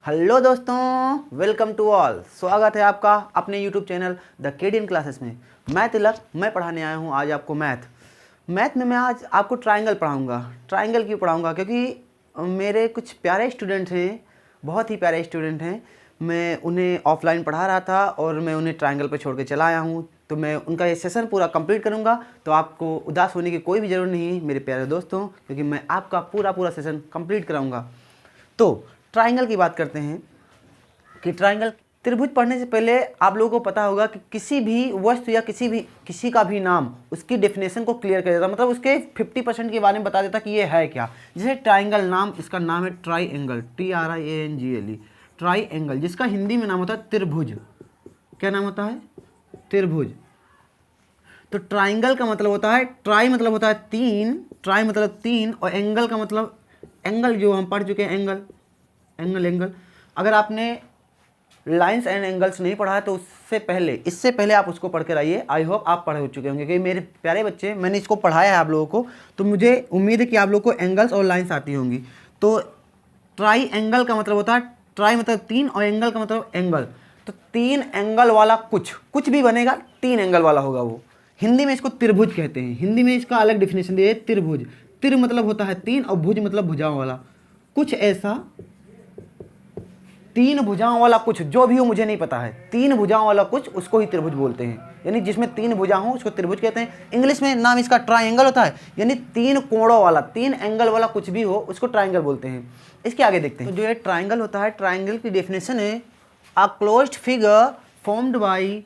Hello दोस्तों, welcome to all. स्वागत है आपका अपने यूट्यूब चैनल द केडियन क्लासेस में। मैं तिलक, मैं पढ़ाने आया हूँ आज आपको मैथ में मैं आज आपको ट्रायंगल पढ़ाऊँगा। ट्रायंगल क्यों पढ़ाऊँगा? क्योंकि मेरे कुछ प्यारे स्टूडेंट हैं, बहुत ही प्यारे स्टूडेंट हैं। मैं उन्हें ऑफलाइन पढ़ा रहा था और मैं उन्हें ट्रायंगल पर छोड़ के चला आया हूँ, तो मैं उनका ये सेशन पूरा कंप्लीट करूँगा। तो आपको उदास होने की कोई भी ज़रूरत नहीं मेरे प्यारे दोस्तों, क्योंकि मैं आपका पूरा सेशन कंप्लीट कराऊँगा। तो ट्रायंगल की बात करते हैं कि ट्रायंगल त्रिभुज पढ़ने से पहले आप लोगों को पता होगा कि किसी भी वस्तु या किसी का भी नाम उसकी डेफिनेशन को क्लियर कर देता, मतलब उसके 50% के बारे में बता देता कि ये है क्या। जैसे ट्रायंगल नाम, इसका नाम है ट्राइएंगल, TRIANGLE, ट्राइएंगल, जिसका हिंदी में नाम होता है त्रिभुज। क्या नाम होता है? त्रिभुज। तो ट्राइंगल का मतलब होता है, ट्राई मतलब होता है तीन, ट्राई मतलब तीन, और एंगल का मतलब एंगल, जो हम पढ़ चुके हैं एंगल। अगर आपने लाइंस एंड एंगल्स नहीं पढ़ा है तो इससे पहले आप उसको पढ़ कर आइए। आई होप आप पढ़े हो चुके होंगे, क्योंकि मेरे प्यारे बच्चे, मैंने इसको पढ़ाया है आप लोगों को, तो मुझे उम्मीद है कि आप लोगों को एंगल्स और लाइंस आती होंगी। तो ट्राई एंगल का मतलब होता है, ट्राई मतलब तीन और एंगल का मतलब एंगल। तो तीन एंगल वाला कुछ भी बनेगा, तीन एंगल वाला होगा वो। हिंदी में इसको त्रिभुज कहते हैं। हिंदी में इसका अलग डिफिनेशन दिया है, त्रिभुज। तिर मतलब होता है तीन और भुज मतलब भुजाओं वाला। कुछ ऐसा तीन भुजाओं वाला कुछ, जो भी हो मुझे नहीं पता है, तीन भुजाओं वाला कुछ, उसको ही त्रिभुज बोलते हैं। यानी जिसमें तीन भुजा हो उसको त्रिभुज कहते हैं। इंग्लिश में नाम इसका ट्रायंगल होता है, यानी तीन कोणों वाला, तीन एंगल वाला कुछ भी हो उसको ट्रायंगल बोलते हैं। इसके आगे देखते हैं। तो जो ये ट्रायंगल होता है, ट्रायंगल की डेफिनेशन है, a closed figure formed by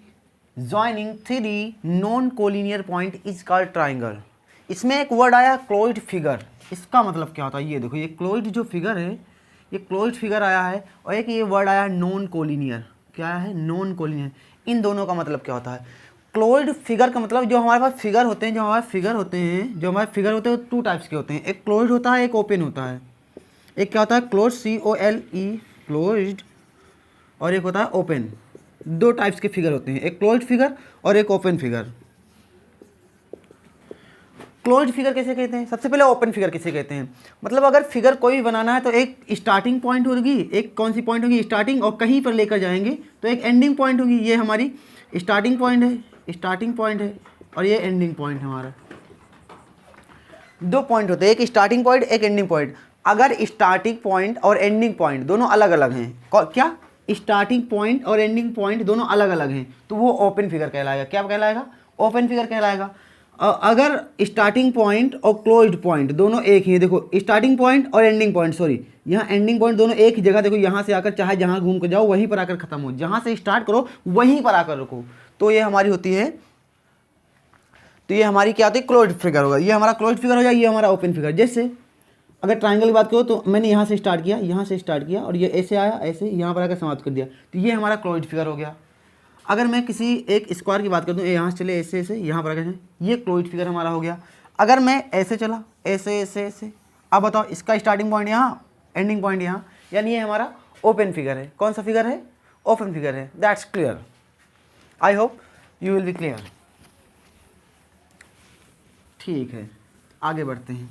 joining three non collinear point is called triangle. इसमें एक वर्ड आया क्लोज्ड फिगर। इसका मतलब क्या होता है? ये देखो, ये क्लोज्ड जो फिगर है, ये क्लोज्ड फिगर आया है, और एक ये वर्ड आया नॉन कोलिनियर। क्या आया है? Non collinear. इन दोनों का मतलब क्या होता है? क्लोज्ड फिगर का मतलब, जो हमारे पास फिगर होते हैं, जो हमारे फिगर होते हैं टू टाइप्स के होते हैं। एक क्लोज्ड होता है, एक ओपन होता है। एक क्या होता है? क्लोज्ड, COLE, क्लोज्ड, और एक होता है ओपन। दो टाइप्स के फिगर होते हैं, एक क्लोज्ड फिगर और एक ओपन फिगर। क्लोज्ड फिगर कैसे कहते हैं? सबसे पहले ओपन फिगर किसे कहते हैं? मतलब अगर फिगर कोई भी बनाना है तो एक स्टार्टिंग पॉइंट होगी, एक कौन सी पॉइंट होगी? स्टार्टिंग, और कहीं पर लेकर जाएंगे तो एक एंडिंग पॉइंट होगी। ये हमारी स्टार्टिंग पॉइंट है, और ये एंडिंग पॉइंट है हमारा। दो पॉइंट होते हैं, एक स्टार्टिंग पॉइंट, एक एंडिंग पॉइंट। अगर स्टार्टिंग पॉइंट और एंडिंग पॉइंट दोनों अलग अलग हैं, क्या स्टार्टिंग पॉइंट और एंडिंग पॉइंट दोनों अलग अलग हैं, तो वो ओपन फिगर कहलाएगा। क्या कहलाएगा? ओपन फिगर कहलाएगा। अगर स्टार्टिंग पॉइंट और क्लोज्ड पॉइंट दोनों एक ही है, देखो स्टार्टिंग पॉइंट और एंडिंग पॉइंट, सॉरी, यहाँ एंडिंग पॉइंट दोनों एक ही जगह, देखो यहाँ से आकर चाहे जहाँ घूम कर जाओ वहीं पर आकर खत्म हो, जहाँ से स्टार्ट करो वहीं पर आकर रुको, तो ये हमारी होती है, तो ये हमारी क्या होती है? क्लोज्ड फिगर होगा। ये हमारा क्लोज्ड फिगर हो जाए, ये हमारा ओपन फिगर। जैसे अगर ट्रायंगल की बात करो तो मैंने यहाँ से स्टार्ट किया, और ये ऐसे आया, ऐसे यहाँ पर आकर समाप्त कर दिया, तो ये हमारा क्लोज्ड फिगर हो गया। अगर मैं किसी एक स्क्वायर की बात कर दूँ, यहाँ से चले ऐसे ऐसे, यहाँ पर आकर, ये क्लोज्ड फिगर हमारा हो गया। अगर मैं ऐसे चला, ऐसे ऐसे ऐसे, अब बताओ इसका स्टार्टिंग पॉइंट यहाँ, एंडिंग पॉइंट यहाँ, यानी ये हमारा ओपन फिगर है। कौन सा फिगर है? ओपन फिगर है। That's clear. I hope you will be clear. ठीक है, आगे बढ़ते हैं।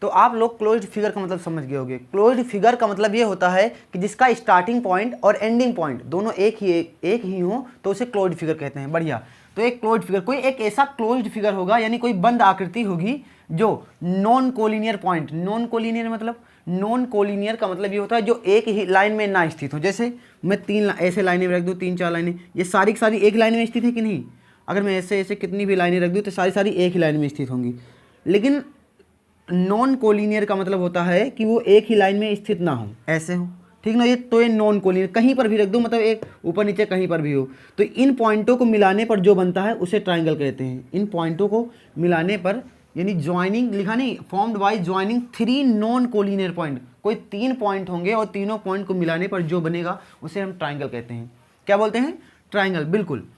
तो आप लोग क्लोज्ड फिगर का मतलब समझ गए होंगे। क्लोज्ड फिगर का मतलब ये होता है कि जिसका स्टार्टिंग पॉइंट और एंडिंग पॉइंट दोनों एक ही हो, तो उसे क्लोज्ड फिगर कहते हैं। बढ़िया। तो एक क्लोज्ड फिगर, कोई एक ऐसा क्लोज्ड फिगर होगा, यानी कोई बंद आकृति होगी जो non collinear point, non collinear का मतलब ये होता है जो एक ही लाइन में ना स्थित हो। जैसे मैं तीन ऐसे लाइनें रख दूँ, तीन चार लाइनें, ये सारी की सारी एक लाइन में स्थित है कि नहीं? अगर मैं ऐसे ऐसे कितनी भी लाइनें रख दूँ तो सारी एक ही लाइन में स्थित होंगी। लेकिन नॉन कोलिनियर का मतलब होता है कि वो एक ही लाइन में स्थित ना हो, ऐसे हो, ठीक ना? ये तो ये नॉन कोलिनियर, कहीं पर भी रख दो, मतलब एक ऊपर नीचे कहीं पर भी हो, तो इन पॉइंटों को मिलाने पर जो बनता है उसे ट्रायंगल कहते हैं। इन पॉइंटों को मिलाने पर, यानी ज्वाइनिंग, लिखा नहीं, formed by joining three non collinear point, कोई तीन पॉइंट होंगे और तीनों पॉइंट को मिलाने पर जो बनेगा उसे हम ट्रायंगल कहते हैं। क्या बोलते हैं? ट्रायंगल, बिल्कुल।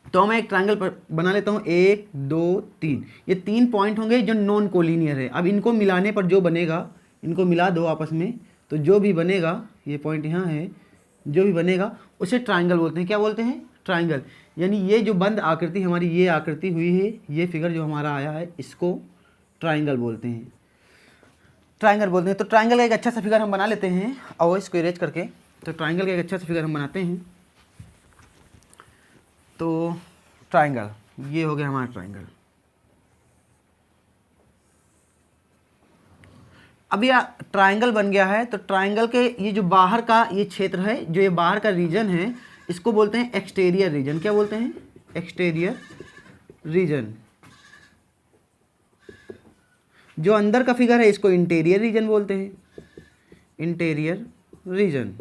तो मैं एक ट्रायंगल बना लेता हूँ, 1 2 3, ये तीन पॉइंट होंगे जो नॉन कोलिनियर है। अब इनको मिलाने पर जो बनेगा, इनको मिला दो आपस में, तो जो भी बनेगा, ये पॉइंट यहाँ है, जो भी बनेगा उसे ट्रायंगल बोलते हैं। क्या बोलते हैं? ट्रायंगल। यानी ये जो बंद आकृति हमारी, ये आकृति हुई है, ये फिगर जो हमारा आया है, इसको ट्रायंगल बोलते हैं। ट्राइंगल बोलते हैं। तो ट्राइंगल का एक अच्छा सा फिगर हम बना लेते हैं और इसको इरेज करके। तो ट्राइंगल का एक अच्छा सा फिगर हम बनाते हैं। तो ट्राइंगल, ये हो गया हमारा ट्राइंगल। अब ये ट्राइंगल बन गया है। तो ट्राइंगल के ये जो बाहर का ये क्षेत्र है, जो ये बाहर का रीजन है, इसको बोलते हैं एक्सटीरियर रीजन। क्या बोलते हैं? Exterior region. जो अंदर का फिगर है इसको इंटीरियर रीजन बोलते हैं, इंटीरियर रीजन।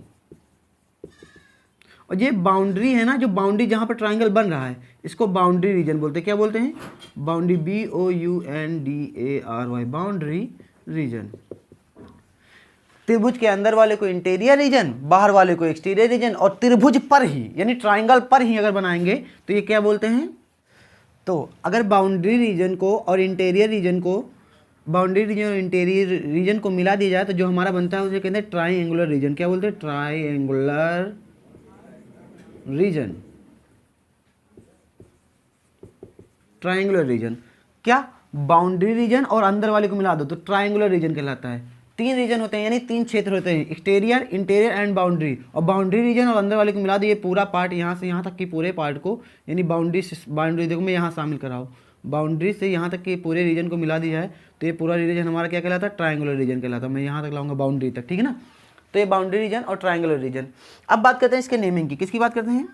और ये बाउंड्री है ना, जो बाउंड्री जहाँ पर ट्राइंगल बन रहा है, इसको बाउंड्री रीजन बोलते हैं। क्या बोलते हैं? Boundary, BOUNDARY, boundary region. त्रिभुज के अंदर वाले को इंटीरियर रीजन, बाहर वाले को एक्सटीरियर रीजन, और त्रिभुज पर ही यानी ट्राइंगल पर ही अगर बनाएंगे तो ये क्या बोलते हैं? तो अगर बाउंड्री रीजन को और इंटीरियर रीजन को, बाउंड्री रीजन और इंटीरियर रीजन को मिला दिया जाए तो जो हमारा बनता है उसे कहते हैं ट्राइएंगुलर रीजन। क्या बोलते हैं? Triangular region. ट्राइएंगुलर रीजन क्या? बाउंड्री रीजन और अंदर वाले को मिला दो तो ट्राइएंगुलर रीजन कहलाता है। 3 रीजन होते हैं, यानी 3 क्षेत्र होते हैं, एक्सटीरियर, इंटीरियर एंड बाउंड्री। और बाउंड्री रीजन और अंदर वाले को मिला दिए, पूरा पार्ट यहाँ से यहाँ तक की पूरे पार्ट को, यानी बाउंड्री देखो मैं यहाँ शामिल कर रहा हूँ, बाउंड्री से यहाँ तक के पूरे रीजन को मिला दिया है तो ये पूरा रीजन हमारा क्या कहलाता है? ट्राइंगुलर रीजन कहलाता है। मैं यहाँ तक लाऊंगा बाउंड्री तक, ठीक है ना। तो ये बाउंड्री रीजन और ट्राइंगुलर रीजन। अब बात करते हैं इसके नेमिंग की। किसकी बात करते हैं?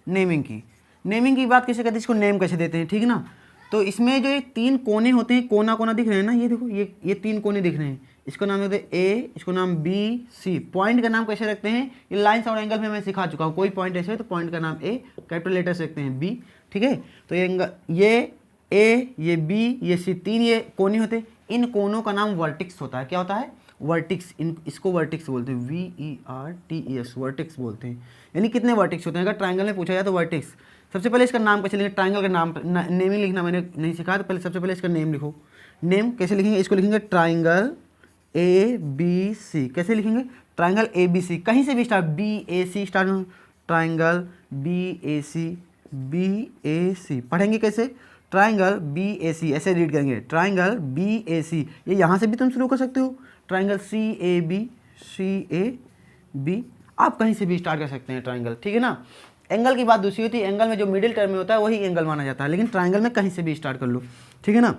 नेमिंग की। नेमिंग की बात कैसे करते हैं? इसको नेम कैसे देते हैं, ठीक है ना। तो इसमें जो ये 3 कोने होते हैं, कोना कोना दिख रहे हैं ना, ये देखो ये 3 कोने दिख रहे हैं, इसको नाम देते हैं ए, इसको नाम B, C। पॉइंट का नाम कैसे रखते हैं? ये लाइन्स और एंगल में मैं सिखा चुका हूँ। कोई पॉइंट ऐसे है तो पॉइंट का नाम A, कैपिटल लेटर से रखते हैं B, ठीक है। तो ये A, ये B, ये C, 3 ये कोने होते हैं। इन कोनों का नाम वर्टिक्स होता है। क्या होता है? वर्टिक्स। इसको वर्टिक्स बोलते हैं, VERTEX, वर्टिक्स बोलते हैं। यानी कितने वर्टिक्स होते हैं? अगर ट्राइंगल में पूछा जाए तो वर्टिक्स। सबसे पहले इसका नाम कैसे लिखेंगे? ट्राइंगल का नाम नेमिंग लिखना मैंने नहीं सिखाया, तो पहले सबसे पहले इसका नेम लिखो। नेम कैसे लिखेंगे? इसको लिखेंगे ट्राइंगल ABC। कैसे लिखेंगे? Triangle ABC। कहीं से भी start, BAC start, triangle BAC पढ़ेंगे कैसे? ट्राइंगल BAC, ऐसे रीड करेंगे, ट्राइंगल BAC। ये यहाँ से भी तुम शुरू कर सकते हो, ट्राइंगल CAB, आप कहीं से भी स्टार्ट कर सकते हैं ट्राइंगल, ठीक है ना। एंगल की बात दूसरी होती है, एंगल में जो मिडिल टर्म में होता है वही एंगल माना जाता है, लेकिन ट्राइंगल में कहीं से भी स्टार्ट कर लो, ठीक है ना।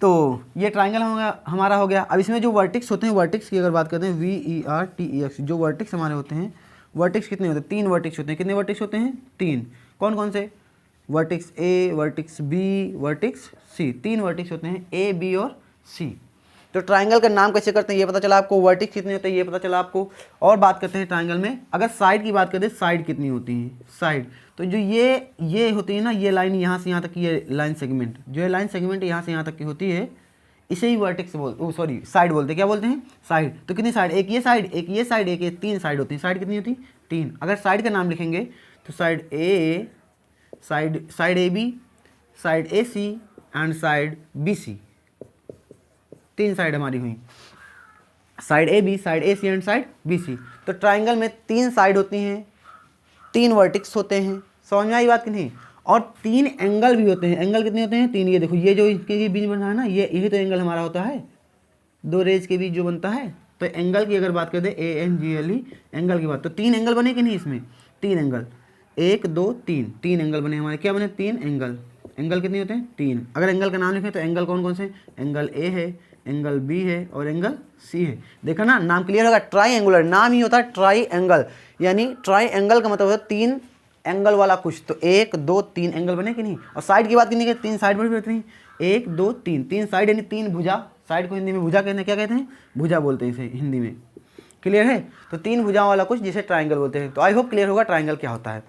तो ये ट्राइंगल हमारा हो गया। अब इसमें जो वर्टिक्स होते हैं, वर्टिक्स की अगर बात करते हैं, VERTEX, जो वर्टिक्स हमारे होते हैं, वर्टिक्स कितने होते हैं? 3 वर्टिक्स होते हैं। कितने वर्टिक्स होते हैं? 3। कौन कौन से? Vertices A, vertices B, vertices C। 3 vertices होते हैं, A, B और C। तो ट्राइंगल का नाम कैसे करते हैं ये पता चला आपको, वर्टिक्स कितने होते हैं ये पता चला आपको। और बात करते हैं ट्राइंगल में, अगर साइड की बात करते हैं, साइड कितनी होती हैं? साइड तो जो ये होती है ना, ये लाइन यहाँ से यहाँ तक की, ये लाइन सेगमेंट, जो ये लाइन सेगमेंट यहाँ से यहाँ तक की होती है, इसे ही वर्टेक्स साइड बोलते हैं। क्या बोलते हैं? साइड। तो कितनी साइड? एक ये साइड, एक ये साइड, एक ये, 3 साइड होती हैं। साइड कितनी होती है? 3। अगर साइड का नाम लिखेंगे तो side A, side AB, side AC and side BC। 3 side हमारी हुई, side AB, side AC and side BC। तो ट्राइंगल में 3 साइड होती हैं, 3 वर्टिक्स होते हैं, समझ में आई बात कि नहीं। और 3 एंगल भी होते हैं। एंगल कितने होते हैं? 3। ये देखो, ये जो इसके बीच बन रहा है ना, यही तो एंगल हमारा होता है, 2 रेज के बीच जो बनता है। तो एंगल की अगर बात करते हैं, ANGLE एंगल की बात, तो 3 एंगल बने कि नहीं इसमें? 3 एंगल, 1 2 3, 3 एंगल बने हमारे। क्या बने? 3 एंगल। एंगल कितने होते हैं? 3। अगर एंगल का नाम लिखें तो एंगल कौन कौन से? एंगल A है, एंगल B है और एंगल C है। देखा ना, नाम क्लियर होगा। ट्राइएंगुलर नाम ही होता है ट्राइएंगल, यानी ट्राइएंगल का मतलब होता है 3 एंगल वाला कुछ। तो 1 2 3 एंगल बने कि नहीं। और साइड की बात करनी है, 3 साइड बनी रहती हैं, 1 2 3, 3 साइड यानी 3 भुजा। साइड को हिंदी में भुजा कहते हैं। क्या कहते हैं? भुजा बोलते हैं इसे हिंदी में। क्लियर है? तो 3 भुजाओं वाला कुछ जिसे ट्राइंगल बोलते हैं। तो आई होप क्लियर होगा ट्राइंगल क्या होता है।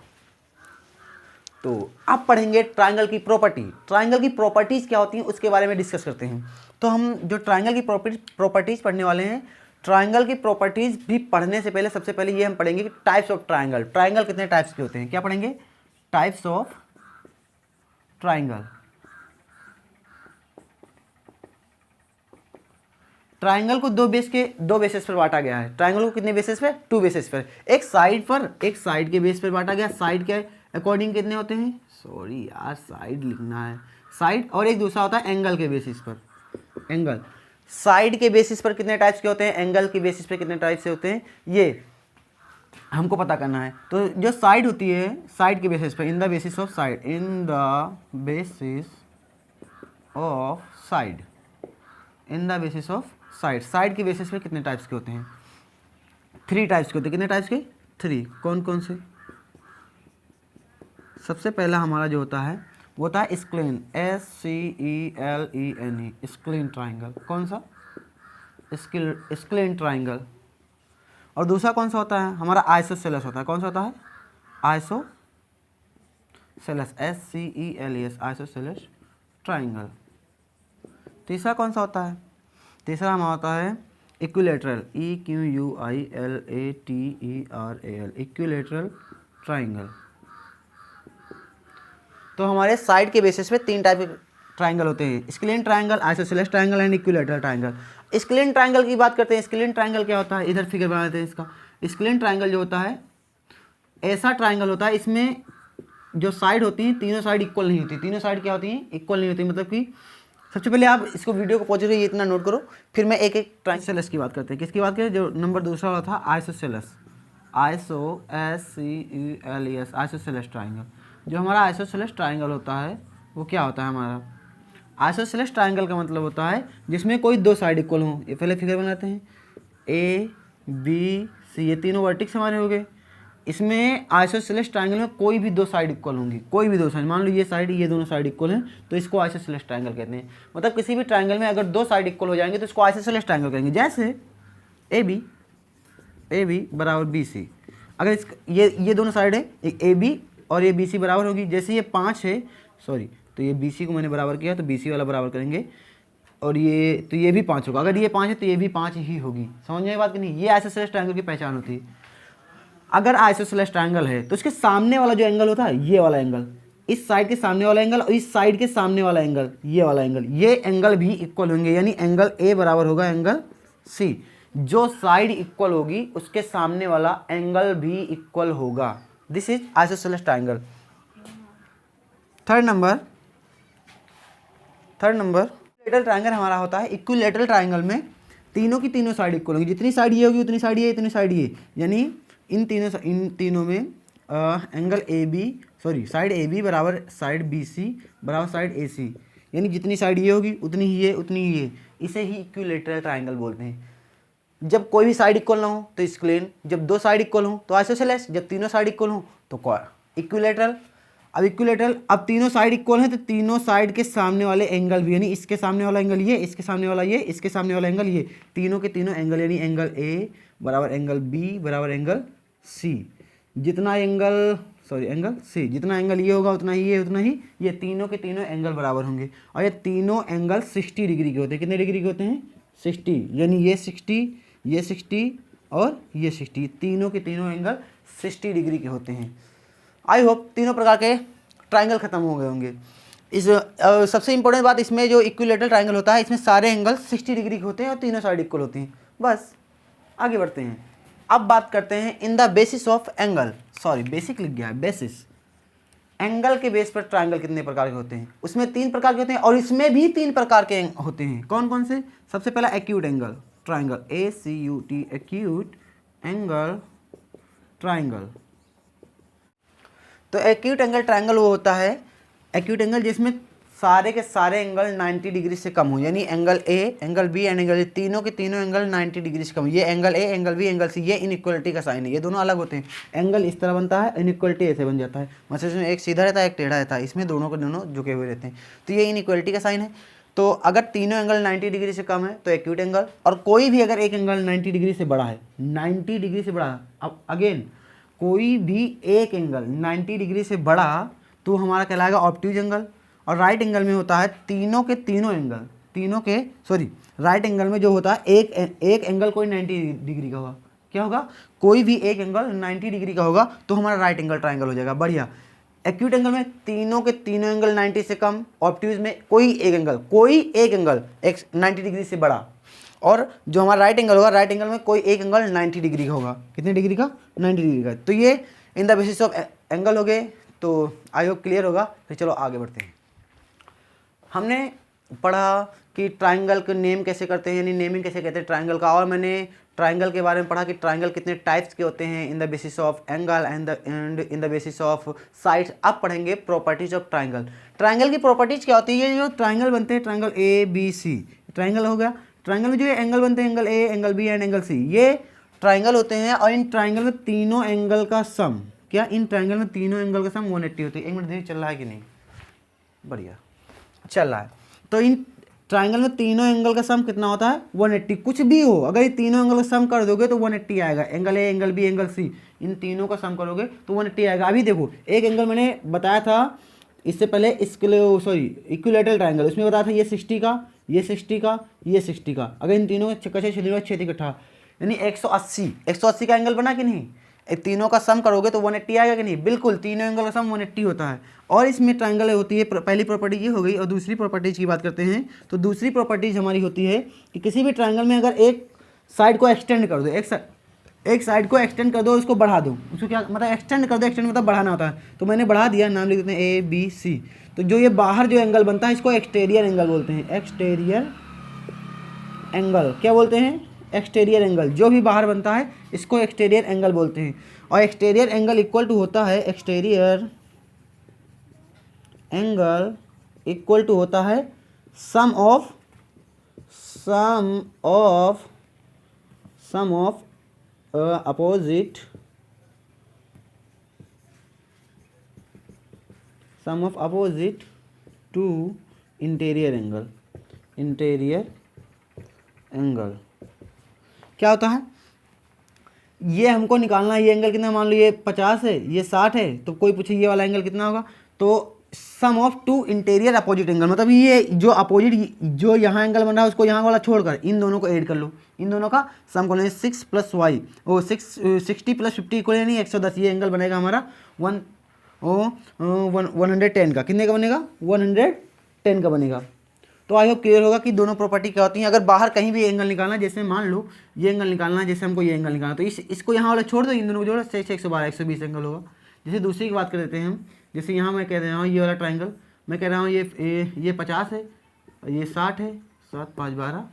तो अब पढ़ेंगे ट्राइंगल की प्रॉपर्टी। ट्राइंगल की प्रॉपर्टीज़ क्या होती हैं उसके बारे में डिस्कस करते हैं। तो हम जो ट्राइंगल की प्रॉपर्टीज़ पढ़ने वाले हैं, ट्राइंगल की प्रॉपर्टीज़ भी पढ़ने से पहले सबसे पहले ये हम पढ़ेंगे कि टाइप्स ऑफ ट्राइंगल। ट्राइंगल कितने टाइप्स के होते हैं? क्या पढ़ेंगे? Types of triangle. ट्राइंगल को 2 बेसिस पर बांटा गया है। ट्राइंगल को कितने बेसिस पे? 2 बेसिस पर। एक साइड के बेस पर बांटा गया। साइड के अकॉर्डिंग कितने होते हैं? सॉरी यार, साइड लिखना है, साइड। और एक दूसरा होता है एंगल के बेसिस पर, एंगल। साइड के बेसिस पर कितने टाइप्स के होते हैं, एंगल के बेसिस पर कितने टाइप से होते हैं, ये हमको पता करना है। तो जो साइड होती है, साइड के बेसिस पर, इन the basis of side, in the basis of side, in the basis of side, side के बेसिस पे कितने टाइप्स के होते हैं, 3 टाइप्स के होते हैं। कितने टाइप्स के, 3। कौन कौन से? सबसे पहला हमारा जो होता है वो होता है स्क्लेन, SCELENE, स्क्लेन ट्राइंगल। कौन सा? स्क्लेन ट्राइंगल। और दूसरा कौन सा होता है हमारा? आइसोसेलेस होता है। कौन सा होता है? Isosceles, SCELES, isosceles triangle. तीसरा कौन सा होता है? तीसरा हमारा होता है इक्विलेटरल, EQUILATERAL, इक्विलेटरल ट्राइंगल। तो हमारे साइड के बेसिस पे 3 टाइप के ट्राइंगल होते हैं, scalene triangle, isosceles triangle and equilateral triangle. Scalene triangle की बात करते हैं। स्क्लेन ट्राइंगल क्या होता है? इधर फिगर बना देते हैं इसका। स्क्लेन ट्राइंगल जो होता है, ऐसा ट्राइंगल होता है, इसमें जो साइड होती हैं, तीनों साइड इक्वल नहीं होती। तीनों साइड क्या होती हैं? इक्वल नहीं होती। मतलब कि सबसे पहले आप इसको वीडियो को पहुँच रही है इतना नोट करो, फिर मैं एक एक ट्राइंगल की बात करते हैं। किसकी बात करें? जो नंबर दूसरा वाला था, आइसोसेलेस, SCELES, आइसोसेलेस ट्राइंगल। जो हमारा आइसोसेलेस ट्राइंगल होता है वो क्या होता है हमारा? आइसोसेलेस ट्राइंगल का मतलब होता है जिसमें कोई 2 साइड इक्वल हों। ये पहले फिगर बनाते हैं, ABC, ये तीनों वर्टिक्स हमारे हो गए। इसमें आइसोसेलेस ट्राइंगल में कोई भी 2 साइड इक्वल होंगी, कोई भी 2 साइड। मान लो ये साइड, ये दोनों साइड इक्वल हैं, तो इसको आइसोसेलेस ट्राइंगल कहते हैं। मतलब किसी भी ट्राइंगल में अगर 2 साइड इक्वल हो जाएंगे तो इसको आइसोसेलेस ट्राइंगल कहेंगे। जैसे AB बराबर BC, अगर ये दोनों साइड है, एक AB और ये BC बराबर होगी। जैसे ये 5 है, सॉरी, तो ये BC को मैंने बराबर किया तो BC वाला बराबर करेंगे, और ये तो ये भी 5 होगा। अगर ये 5 है तो ये भी 5 ही होगी। समझ में बात कि नहीं? ये आइसोसेलेस ट्राइंगल की पहचान होती है। अगर आइसोसेलेस ट्राइंगल है तो इसके सामने वाला जो एंगल होता है, ये वाला एंगल, इस साइड के सामने वाला एंगल और इस साइड के सामने वाला एंगल, ये वाला एंगल, ये एंगल भी इक्वल होंगे। यानी एंगल A बराबर होगा एंगल C। जो साइड इक्वल होगी उसके सामने वाला एंगल भी इक्वल होगा। This is isosceles triangle. Third number equilateral triangle हमारा होता है। इक्विलेटरल ट्राइंगल में तीनों की तीनों साइड इक्वल होगी। जितनी साइड ये होगी उतनी साइड ये, इतनी साइड ये। यानी इन तीनों में एंगल साइड AB बराबर साइड BC बराबर साइड AC। यानी जितनी साइड ये होगी उतनी ही ये, उतनी ही ये। इसे ही इक्विलेटरल ट्राइंगल बोलते हैं। जब कोई भी साइड इक्वल ना हो तो स्क्लेन, जब 2 साइड इक्वल हो तो आइसोसेलेस, जब तीनों साइड इक्वल हो तो इक्विलेटरल। अब इक्विलेटरल, अब तीनों साइड इक्वल हैं तो तीनों साइड के सामने वाले एंगल भी, यानी इसके सामने वाला एंगल ये, इसके सामने वाला ये, इसके सामने वाला एंगल ये, तीनों के तीनों एंगल, यानी एंगल A बराबर एंगल B बराबर एंगल C। जितना एंगल C, जितना एंगल ये होगा उतना ही ये, उतना ही ये, तीनों के तीनों एंगल बराबर होंगे। और ये तीनों एंगल 60 डिग्री के होते हैं। कितने डिग्री के होते हैं? 60। यानी ये 60, ये 60 और ये 60, तीनों के तीनों एंगल 60 डिग्री के होते हैं। आई होप तीनों प्रकार के ट्राइंगल खत्म हो गए होंगे। इस सबसे इंपॉर्टेंट बात इसमें जो इक्विलेटरल ट्राइंगल होता है, इसमें सारे एंगल 60 डिग्री के होते हैं और तीनों साइड इक्वल होती हैं। बस आगे बढ़ते हैं। अब बात करते हैं in the basis of angle, sorry basic लिख गया है, बेसिस। एंगल के बेस पर ट्राइंगल कितने प्रकार के होते हैं? उसमें 3 प्रकार के होते हैं और इसमें भी 3 प्रकार के होते हैं। कौन कौन से? सबसे पहला acute angle triangle, ACUT, acute angle triangle. तो एक्यूट एंगल ट्राइंगल वो होता है, एक्यूट एंगल जिसमें सारे के सारे एंगल 90 डिग्री से कम हो। यानी angle A, angle B and angle C, तीनों के तीनों एंगल 90 डिग्री से कम। ये angle A, angle B, angle C, ये इनइक्वलिटी का साइन है। ये दोनों अलग होते हैं। एंगल इस तरह बनता है, इनइक्वलिटी ऐसे बन जाता है। मतलब इसमें एक सीधा रहता है, एक टेढ़ा रहता है। इसमें दोनों के दोनों झुके हुए रहते हैं। तो ये इनइक्वलिटी का साइन है। तो अगर तीनों एंगल 90 डिग्री से कम है तो एक्यूट एंगल, और कोई भी अगर एक एंगल 90 डिग्री से बड़ा है, 90 डिग्री से बड़ा, अब अगेन कोई भी एक एंगल 90 डिग्री से बड़ा तो हमारा कहलाएगा ऑब्ट्यूज एंगल। और राइट एंगल में होता है तीनों के तीनों एंगल, राइट एंगल में जो होता है एक एंगल कोई 90 डिग्री का होगा। क्या होगा? कोई भी एक एंगल 90 डिग्री का होगा तो हमारा राइट एंगल ट्राइंगल हो जाएगा। बढ़िया। एक्यूट एंगल में तीनों के तीनों एंगल 90 से कम, ऑब्ट्यूज में कोई एक एंगल 90 डिग्री से बड़ा। और जो हमारा राइट एंगल होगा, राइट एंगल में कोई एक एंगल 90 डिग्री का होगा। कितने डिग्री का? 90 डिग्री का। तो ये इन द बेसिस ऑफ एंगल हो गए। तो आई होप क्लियर होगा। फिर चलो आगे बढ़ते हैं। हमने पढ़ा कि ट्राइंगल के नेम कैसे करते हैं, यानी नेमिंग कैसे कहते हैं ट्राइंगल का। और मैंने ट्राइंगल के बारे में पढ़ा कि ट्राइंगल कितने टाइप्स के होते हैं in the basis of angle and in the basis of sides. अब पढ़ेंगे प्रॉपर्टीज ऑफ ट्राइंगल। ट्राइंगल की प्रॉपर्टीज क्या होती है? ये जो ट्राइंगल बनते हैं, triangle A B C, triangle हो गया। ट्राइंगल में जो एंगल बनते हैं, angle A, angle B and angle C, ये ट्राइंगल होते हैं। और इन ट्राइंगल में तीनों एंगल का सम, क्या इन ट्राइंगल में तीनों एंगल का सम 180 होती है। एक मिनट देखिए चल रहा है कि नहीं, बढ़िया चल रहा है। तो इन ट्राइंगल में तीनों एंगल का सम कितना होता है? 180। कुछ भी हो, अगर ये तीनों एंगल का सम कर दोगे तो 180 आएगा। Angle A, angle B, angle C, इन तीनों का सम करोगे तो 180 आएगा। अभी देखो एक एंगल मैंने बताया था इससे पहले, इक्विलैटरल ट्राइंगल, उसमें बताया था ये 60 का, ये 60 का, ये 60 का। अगर इन तीनों का छेद इकट्ठा, यानी 180 का एंगल बना कि नहीं? तीनों का सम करोगे तो 180 आएगा कि नहीं? बिल्कुल, तीनों एंगल का सम 180 होता है। और इसमें ट्राइंगल होती है, पहली प्रॉपर्टी ये हो गई। और दूसरी प्रॉपर्टीज की बात करते हैं तो दूसरी प्रॉपर्टीज हमारी होती है कि किसी भी ट्राइंगल में अगर एक साइड को एक्सटेंड कर दो, एक साइड को एक्सटेंड कर दो, उसको बढ़ा दो, उसको क्या मतलब एक्सटेंड कर दो, एक्सटेंड मतलब बढ़ाना होता है। तो मैंने बढ़ा दिया, नाम लिख देते हैं ए बी सी। तो जो ये बाहर जो एंगल बनता है इसको एक्सटीरियर एंगल बोलते हैं। एक्सटीरियर एंगल क्या बोलते हैं? Exterior angle. जो भी बाहर बनता है इसको एक्सटीरियर एंगल बोलते हैं। और एक्सटीरियर एंगल इक्वल टू होता है, एक्सटीरियर एंगल इक्वल टू होता है sum of opposite to interior angle. क्या होता है? ये हमको निकालना है, ये एंगल कितना, मान लो ये 50 है, ये 60 है, तो कोई पूछे ये वाला एंगल कितना होगा, तो sum of two interior opposite angle, मतलब ये जो अपोजिट जो यहाँ एंगल बन रहा है उसको यहाँ वाला छोड़कर इन दोनों को ऐड कर लो, इन दोनों का सम कर लो। 6 + y, वो 60 + 50 इक्वल यानी 110। ये एंगल बनेगा हमारा 110 का। कितने का बनेगा? 110 का बनेगा। तो आई होप क्लियर होगा कि दोनों प्रॉपर्टी क्या होती हैं। अगर बाहर कहीं भी एंगल निकालना है, जैसे मान लो ये एंगल निकालना है, जैसे हमको ये एंगल निकालना, तो इसको यहाँ वाला छोड़ दो, इन दोनों को जोड़ो, 112 120 एंगल होगा। जैसे दूसरी की बात कर देते हैं हम, जैसे यहाँ मैं कह रहा हूँ ये वाला ट्राइंगल, मैं कह रहा हूँ ये 50 है, ये 60 है, 7 5 12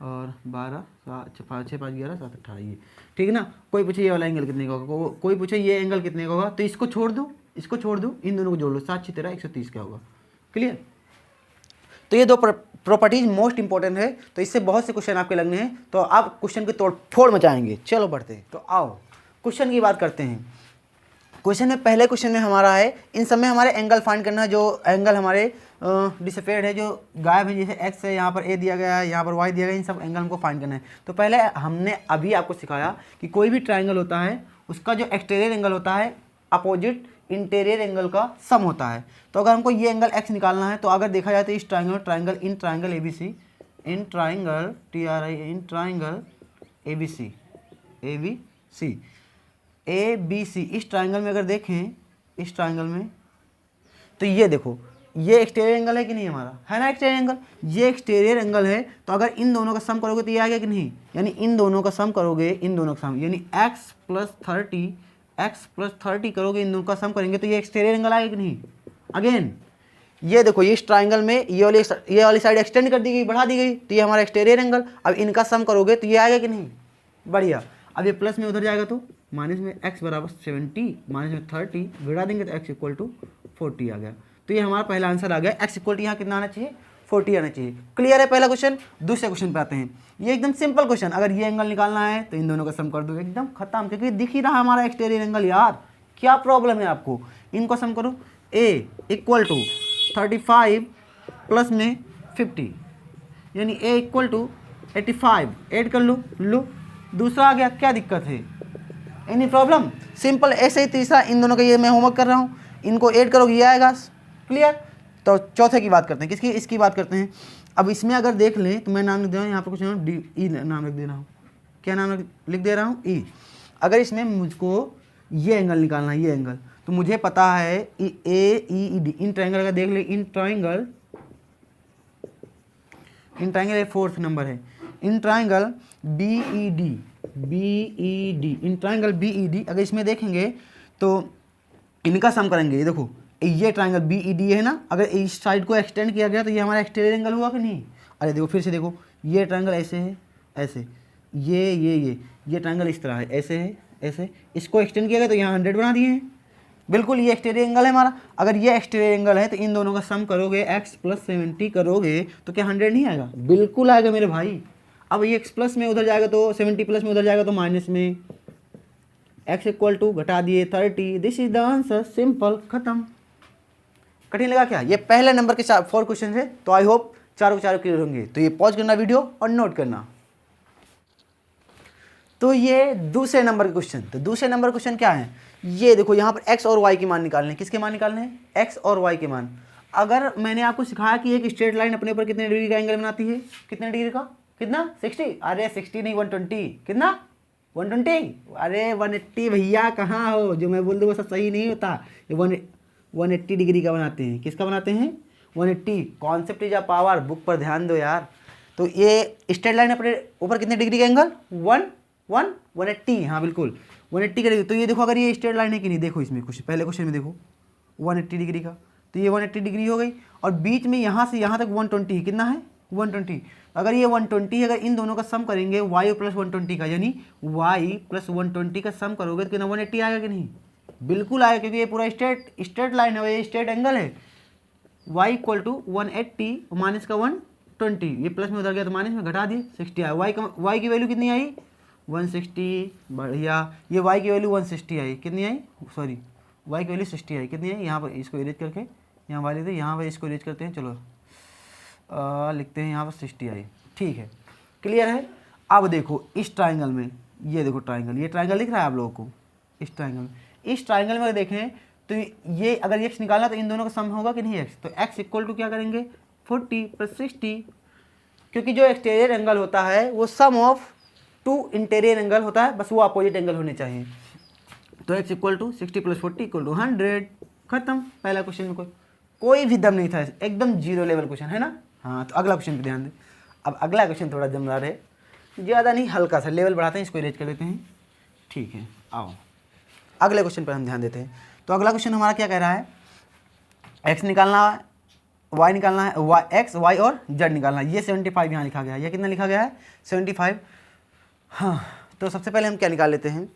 और 12 6 5 11 7 18, ये ठीक है ना। कोई पूछे ये वाला एंगल कितने का होगा, कोई पूछे ये एंगल कितने का होगा, तो इसको छोड़ दो, इन दोनों को जोड़ लो, 7 6 13 130 का होगा। क्लियर? तो ये दो प्रॉपर्टीज मोस्ट इंपॉर्टेंट है। तो इससे बहुत से क्वेश्चन आपके लगने हैं, तो आप क्वेश्चन की तोड़ फोड़ मचाएंगे। चलो बढ़ते हैं, तो आओ क्वेश्चन की बात करते हैं। क्वेश्चन में पहले क्वेश्चन में हमारा है, इन सब में हमारे एंगल फाइंड करना है, जो एंगल हमारे डिसअपेयर्ड है, जो गायब है, जैसे एक्स है, यहाँ पर ए दिया गया है, यहाँ पर वाई दिया गया है, इन सब एंगल हमको फाइंड करना है। तो पहले हमने अभी आपको सिखाया कि कोई भी ट्राइंगल होता है उसका जो एक्सटीरियर एंगल होता है अपोजिट इंटीरियर एंगल का सम होता है। तो अगर हमको ये एंगल x निकालना है, तो अगर देखा जाए तो इस triangle ABC, in triangle ABC, इस ट्राइंगल में अगर देखें, इस ट्राइंगल में, तो ये देखो ये एक्सटीरियर एंगल है कि नहीं हमारा, है ना एक्सटीरियर एंगल, ये एक्सटीरियर एंगल है। तो अगर इन दोनों का सम करोगे तो ये आएगा कि नहीं, यानी इन दोनों का सम करोगे, इन दोनों का सम यानी x + 30 करोगे, इन दोनों का सम करेंगे तो ये एक्सटीरियर एंगल आएगा कि नहीं। अगेन ये देखो, ये इस ट्राइंगल में ये वाली साइड एक्सटेंड कर दी गई, बढ़ा दी गई, तो ये हमारा एक्सटीरियर एंगल। अब इनका सम करोगे तो ये आएगा कि नहीं, बढ़िया। अब ये प्लस में उधर जाएगा तो माइनस में x = 70, माइनस में 30 घटा देंगे तो x = 40 आ गया। तो ये हमारा पहला आंसर आ गया। x = यहाँ कितना आना चाहिए, 40 आना चाहिए। क्लियर है पहला क्वेश्चन। दूसरे क्वेश्चन पे आते हैं। ये एकदम सिंपल क्वेश्चन, अगर ये एंगल निकालना है तो इन दोनों का सम कर दो, एकदम खत्म, क्योंकि दिख ही रहा हमारा एक्सटीरियर एंगल। यार क्या प्रॉब्लम है आपको, इनको सम करो। a = 35 प्लस में 50 यानी a = 85, ऐड कर लो दूसरा आ गया। क्या दिक्कत है, एनी प्रॉब्लम? सिंपल। ऐसे ही तीसरा, इन दोनों का ये मैं होमवर्क कर रहा हूँ, इनको ऐड करोगे ये आएगा। क्लियर? तो चौथे की बात करते हैं, किसकी, इसकी बात करते हैं। अब इसमें अगर देख लें तो मैं नाम लिख दे रहा हूँ यहाँ पर, कुछ ई नाम लिख दे रहा हूँ। क्या नाम लिख दे रहा हूँ, ई। अगर इसमें मुझको ये एंगल निकालना है, ये एंगल, तो मुझे पता है AED, इन ट्राइंगल का देख ले, इन ट्राइंगल 4th नंबर है, in triangle BED, in triangle BED, अगर इसमें देखेंगे तो इनका सम करेंगे। ये देखो ये ट्राइंगल बी ई डी है ना, अगर इस साइड को एक्सटेंड किया गया तो ये हमारा एक्सटीरियर एंगल हुआ कि नहीं। अरे देखो फिर से देखो, ये ट्राइंगल ऐसे है, ऐसे, ये ट्राइंगल इस तरह है, ऐसे है, ऐसे, इसको एक्सटेंड किया गया तो यहाँ 100 बना दिए हैं। बिल्कुल ये एक्सटीरियर एंगल है हमारा। अगर ये एक्सटीरियर एंगल है तो इन दोनों का सम करोगे, x + 70 करोगे तो क्या 100 नहीं आएगा? बिल्कुल आएगा मेरे भाई। अब ये x प्लस में उधर जाएगा तो 70 प्लस में उधर जाएगा तो माइनस में, x = घटा दिए 30। This is the answer, simple, खत्म। कठिन लगा क्या? ये पहले नंबर के 4 क्वेश्चन है, तो आई होप चारों क्लियर होंगे। तो ये पॉज करना वीडियो और नोट करना। तो ये दूसरे नंबर के क्वेश्चन। तो दूसरे नंबर क्वेश्चन क्या है? ये देखो यहाँ पर x और y के मान निकालने हैं। किसके मान निकालने हैं? x और y के मान। अगर मैंने आपको सिखाया कि एक स्ट्रेट लाइन अपने ऊपर कितने डिग्री का एंगल बनाती है, कितने डिग्री का, कितना 60, अरे 60 नहीं 120, कितना 120, अरे 180 भैया, कहाँ हो? जो मैं बोल दूँ वो सब सही नहीं होता। ये 180 डिग्री का बनाते हैं। किसका बनाते हैं? 180। Concept is a power, book पर ध्यान दो यार। तो ये स्ट्रेट लाइन अपने ऊपर कितने डिग्री का एंगल? 180, हाँ बिल्कुल 180 का डिग्री। तो ये देखो अगर ये स्ट्रेट लाइन है कि नहीं, देखो इसमें कुछ पहले क्वेश्चन में देखो 180 डिग्री का, तो ये 180 डिग्री हो गई। और बीच में यहाँ से यहाँ तक 120, कितना है? 120। अगर ये 120, अगर इन दोनों का सम करेंगे y + 120 का, यानी y + 120 का सम करोगे तो कितना 180 आएगा कि नहीं? बिल्कुल आएगा, क्योंकि ये पूरा स्ट्रेट लाइन है, ये स्ट्रेट एंगल है। y = 180 माइनस का 120, ये प्लस में उधर गया तो माइनस में, घटा दिए 60 आया। y की वैल्यू कितनी आई? 160, बढ़िया। ये y की वैल्यू 160 आई, कितनी आई? सॉरी, y की वैल्यू 60 आई, कितनी आई? यहाँ पर इसको इरेज करके यहाँ वाले थे, यहाँ पर इसको इरेज करते हैं। चलो लिखते हैं यहाँ पर 60 आई, ठीक है, क्लियर है। अब देखो इस ट्राइंगल में, ये देखो ट्राइंगल, ये ट्राइंगल दिख रहा है आप लोगों को? इस ट्राइंगल में अगर देखें तो ये अगर x निकालना तो इन दोनों का सम होगा कि नहीं? x, तो x = क्या करेंगे? 40 + 60, क्योंकि जो एक्सटीरियर एंगल होता है वो सम ऑफ 2 इंटीरियर एंगल होता है, बस वो अपोजिट एंगल होने चाहिए। तो x = 60 + 40 = 100, खत्म। पहला क्वेश्चन में कोई भी दम नहीं था, एकदम जीरो लेवल क्वेश्चन है ना। हाँ, तो अगला क्वेश्चन पे ध्यान दें। अब अगला क्वेश्चन थोड़ा दमदार है, ज़्यादा नहीं, हल्का सा लेवल बढ़ाते हैं, इसको इरेज कर देते हैं, ठीक है। आओ अगले क्वेश्चन पर हम ध्यान देते हैं। तो अगला क्वेश्चन हमारा क्या कह रहा है? x निकालना है, y निकालना है, x, y और z निकालना है। ये 75 यहाँ लिखा गया है, ये कितना लिखा गया है? 75। हाँ, तो सबसे पहले हम क्या निकाल लेते हैं?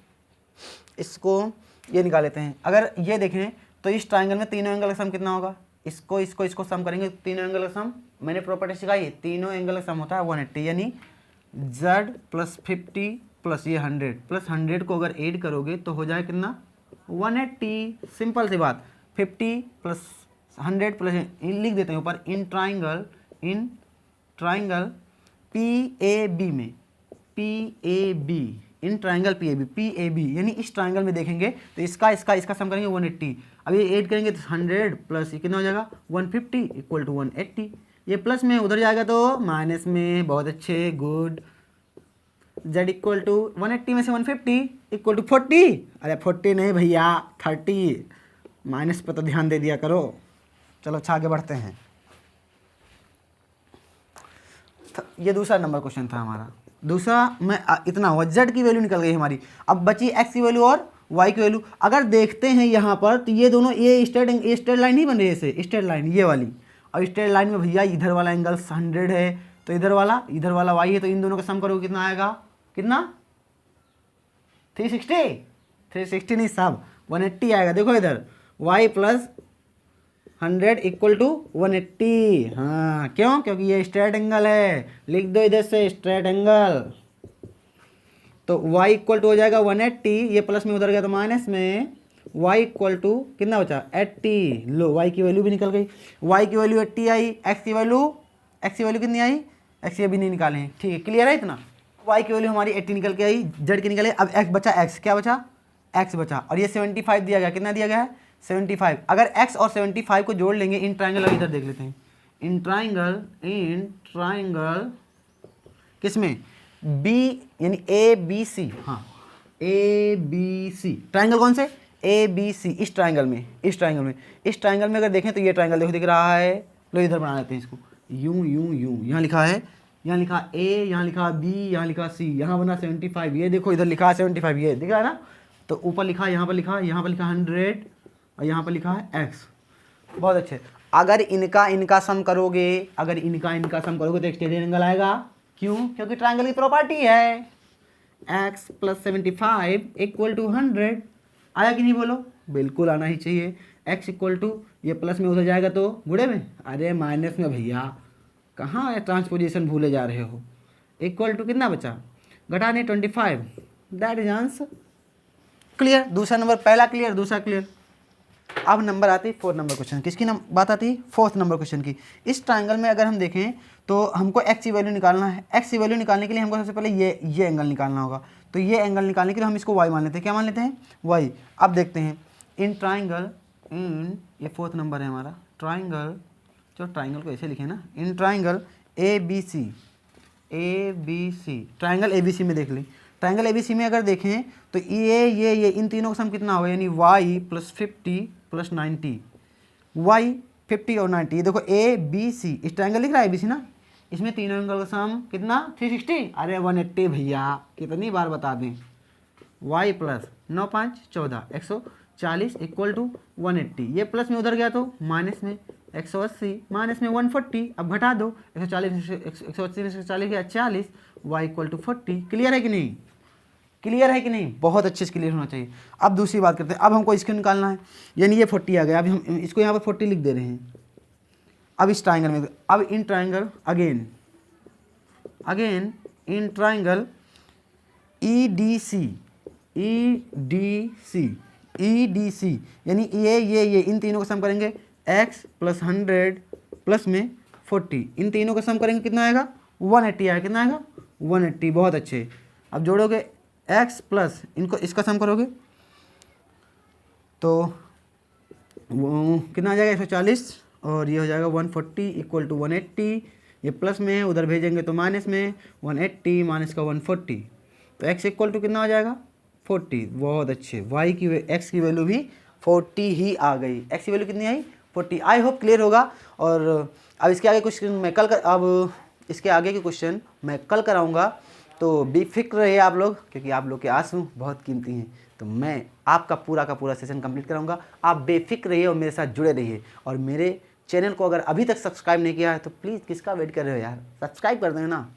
इसको ये निकाल लेते हैं। अगर ये देखें तो इस ट्राइंगल में तीनों एंगल का सम कितना होगा? इसको सम करेंगे, तीनों एंगल का सम, मैंने प्रॉपर्टी सिखाई है, तीनों एंगल का सम होता है 180, यानी z + 50 + ये 100 + 100 को अगर ऐड करोगे तो हो जाए कितना? 180। सिंपल सी बात, 50 + 100 + लिख देते हैं ऊपर, इन ट्राइंगल PAB में, PAB, इन ट्राइंगल PAB, यानी इस ट्राइंगल में देखेंगे तो इसका सम करेंगे 180। अब ये ऐड करेंगे तो 100 प्लस ये कितना हो जाएगा? 150 = 180। ये प्लस में उधर जाएगा तो माइनस में, बहुत अच्छे, गुड। z = 180 में से 150 = 40, अरे 40 नहीं भैया 30, माइनस पर तो ध्यान दे दिया करो। चलो अच्छा आगे बढ़ते हैं। ये दूसरा नंबर क्वेश्चन था हमारा। दूसरा में इतना हुआ, z की वैल्यू निकल गई हमारी। अब बची x की वैल्यू और y की वैल्यू। अगर देखते हैं यहाँ पर तो ये दोनों, ये स्ट्रेट लाइन नहीं बन रही है, ऐसे स्ट्रेट लाइन ये वाली, और स्ट्रेट लाइन में भैया इधर वाला एंगल 100 है, तो इधर वाला y है, तो इन दोनों का सम करोगे कितना आएगा? कितना? 360 नहीं साहब, 180 आएगा। देखो इधर y + 100 = 180। हाँ, क्यों? क्योंकि ये स्ट्रेट एंगल है, लिख दो इधर से स्ट्रेट एंगल। तो y = हो जाएगा 180, ये प्लस में उधर गया तो माइनस में, y = कितना बचा? 80। लो y की वैल्यू भी निकल गई, y की वैल्यू 80 आई, x की वैल्यू कितनी आई? x ये भी नहीं निकाले हैं, ठीक है, क्लियर है इतना। y की वैल्यू हमारी 80 निकल के आई, z की निकले। अब x बचा, क्या बचा? x बचा, और ये 75 दिया गया, कितना दिया गया है? 75। अगर x और 75 को जोड़ लेंगे इन ट्राइंगल, इधर देख लेते हैं, इन ट्राइंगल किसमें? B, यानी ABC, हाँ ABC ट्राइंगल, कौन से? ABC, इस ट्राइंगल में अगर देखें तो ये ट्राइंगल देखो दिख रहा है। लो इधर बना लेते हैं इसको, यूं, यहाँ लिखा है, यहाँ लिखा A, यहाँ लिखा B, यहाँ लिखा C, यहाँ बना 75, ये देखो इधर लिखा है 75, ये दिख रहा है ना। तो ऊपर लिखा, यहाँ पर लिखा 100, और यहाँ पर लिखा है x। बहुत अच्छे। अगर इनका सम करोगे, अगर इनका सम करोगे तो एक्सटेरियर एंगल आएगा। क्यों? क्योंकि ट्राइंगल की प्रॉपर्टी है x + 75 = 100। आया कि नहीं बोलो? बिल्कुल आना ही चाहिए। x = ये प्लस में उधर जाएगा तो गुणे में, अरे माइनस में भैया, कहाँ ट्रांसपोजिशन भूले जा रहे हो। इक्वल टू कितना बचा? घटाने 25, दैट इज आंसर। क्लियर? दूसरा नंबर पहला क्लियर, दूसरा क्लियर। अब नंबर आती है 4 नंबर क्वेश्चन। किसकी बात आती है? 4th नंबर क्वेश्चन की। इस ट्राइंगल में अगर हम देखें तो हमको x की वैल्यू निकालना है। x की वैल्यू निकालने के लिए हमको सबसे पहले ये एंगल निकालना होगा। तो ये एंगल निकालने के लिए हम इसको y मान लेते हैं। क्या मान लेते हैं? y। अब देखते हैं इन ट्राइंगल, ये 4th नंबर है हमारा ट्राइंगल, जो ट्राइंगल को ऐसे लिखे ना, in triangle ABC, triangle ABC में देख लें। ट्राइंगल ABC में अगर देखें तो ये इन तीनों का सम कितना होगा, यानी y + 50 + 90, y 50 और 90। ये देखो ABC, इस ट्राइंगल लिख रहा है ABC ना, इसमें तीनों एंगल का सम कितना? 360, अरे 180 भैया, कितनी बार बता दें। y + 9 × 5 = 14, 140 = 180। ये प्लस में उधर गया तो माइनस में 180, माइनस में 140। अब घटा दो, 180 में से 40 गया 40, y = 40। क्लियर है कि नहीं? क्लियर है कि नहीं? बहुत अच्छे से क्लियर होना चाहिए। अब दूसरी बात करते हैं। अब हमको इसको निकालना है, यानी ये 40 आ गया। अब हम इसको यहाँ पर 40 लिख दे रहे हैं। अब इस ट्राइंगल में, अब in triangle again in triangle EDC, यानी ये इन तीनों का सम करेंगे x + 100 प्लस में 40, इन तीनों का सम करेंगे कितना आएगा? 180 आएगा। कितना आएगा? 180। बहुत अच्छे। अब जोड़ोगे x प्लस इनको, इसका सम करोगे तो वो कितना आ जाएगा? 140 और ये हो जाएगा 140 = 180। ये प्लस में है, उधर भेजेंगे तो माइनस में, 180 माइनस का 140, तो x = कितना हो जाएगा? 40। बहुत अच्छे। x की वैल्यू भी 40 ही आ गई। x की वैल्यू कितनी आई? 40। आई होप क्लियर होगा। और अब इसके आगे क्वेश्चन मैं इसके आगे के क्वेश्चन मैं कल कराऊंगा, तो बेफिक्र रहिए आप लोग, क्योंकि आप लोग के आंसू बहुत कीमती हैं। तो मैं आपका पूरा का पूरा सेशन कंप्लीट कराऊंगा। आप बेफिक्र रहिए और मेरे साथ जुड़े रहिए। और मेरे चैनल को अगर अभी तक सब्सक्राइब नहीं किया है तो प्लीज़ किसका वेट कर रहे हो यार, सब्सक्राइब कर देना ना।